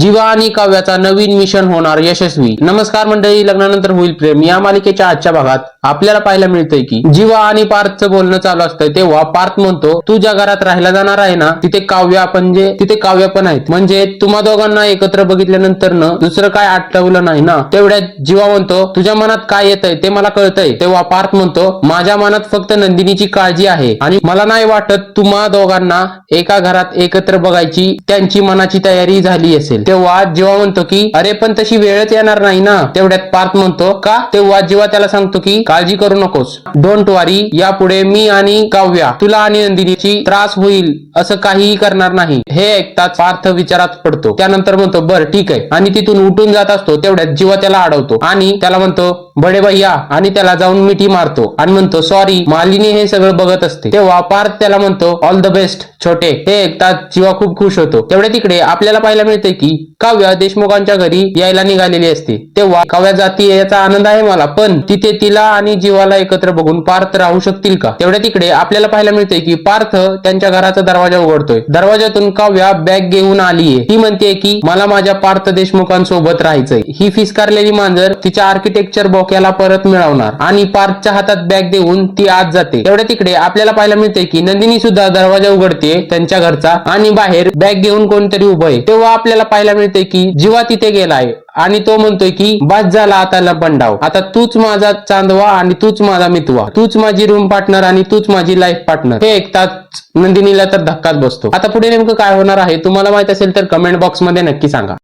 जीवा आणि काव्याचा नवीन मिशन होणार यशस्वी। नमस्कार मंडळी, लग्नानंतर होईल प्रेम या मालिकेच्या आजच्या भागात आपल्याला पाहायला मिळतंय की जीवा आणि पार्थचं बोलणं चालू असतंय तेव्हा पार्थ म्हणतो, तू ज्या घरात राहायला जाणार आहे ना तिथे काव्या पण आहेत, म्हणजे तुम्हा दोघांना एकत्र बघितल्यानंतर दुसरं काय आठवलं नाही ना। तेवढ्यात जीवा म्हणतो, तुझ्या मनात काय येतंय ते मला कळतंय। तेव्हा पार्थ म्हणतो, माझ्या मनात फक्त नंदिनीची काळजी आहे आणि मला नाही वाटत तुम्हा दोघांना एका घरात एकत्र बघायची त्यांची मनाची तयारी झाली असेल। तेव्हा जीवा म्हणतो की अरे पण तशी वेळच येणार नाही ना। तेवढ्यात पार्थ म्हणतो का? तेव्हा जीवा त्याला सांगतो की काळजी करू नकोस, डोंट वरी, यापुढे मी आणि काव्या तुला आणि नंदिनीची त्रास होईल असं काहीही करणार नाही। हे ऐकताच पार्थ विचारात पडतो। त्यानंतर म्हणतो बर ठीक आहे आणि तिथून उठून जात असतो। तेवढ्यात जीवा त्याला अडवतो आणि त्याला म्हणतो बडे भैया, आणि त्याला जाऊन मिठी मारतो आणि म्हणतो सॉरी, मालिनी हे सगळं बघत असते। तेव्हा पार्थ त्याला म्हणतो ऑल द बेस्ट छोटे। हे ऐकताच जीवा खूप खुश होतो। तेवढ्या तिकडे आपल्याला पाहायला मिळते की काव्या देशमुखांच्या घरी यायला निघालेली असते। तेव्हा काव्या जाती याचा आनंद आहे मला, पण तिथे तिला आणि जीवाला एकत्र बघून पार्थ राहू शकतील का? तेवढ्या तिकडे आपल्याला पाहायला मिळते की पार्थ त्यांच्या घराचा दरवाजा उघडतोय। दरवाजातून काव्या बॅग घेऊन आलीये। ती म्हणते की मला माझ्या पार्थ देशमुखांसोबत राहायचंय। ही फिसकारलेली मांजर तिच्या आर्किटेक्चर बोक्याला परत मिळवणार आणि पार्थच्या हातात बॅग देऊन ती आत जाते। तेवढ्या तिकडे आपल्याला पाहायला मिळते की नंदिनी सुद्धा दरवाजा उघडते त्यांच्या घरचा आणि बाहेर बॅग घेऊन कोणतरी उभं आहे। तेव्हा आपल्याला पाहायला मिळते की जीवा तिथे गेलाय आणि तो म्हणतोय की बस झाला आता लपंडाव, आता तूच माझा चांदवा आणि तूच माझा मितवा, तूच माझी रूम पार्टनर आणि तूच माझी लाईफ पार्टनर। हे ऐकताच नंदिनीला तर धक्काच बसतो। आता पुढे नेमकं काय होणार आहे तुम्हाला माहित असेल तर कमेंट बॉक्स मध्ये नक्की सांगा।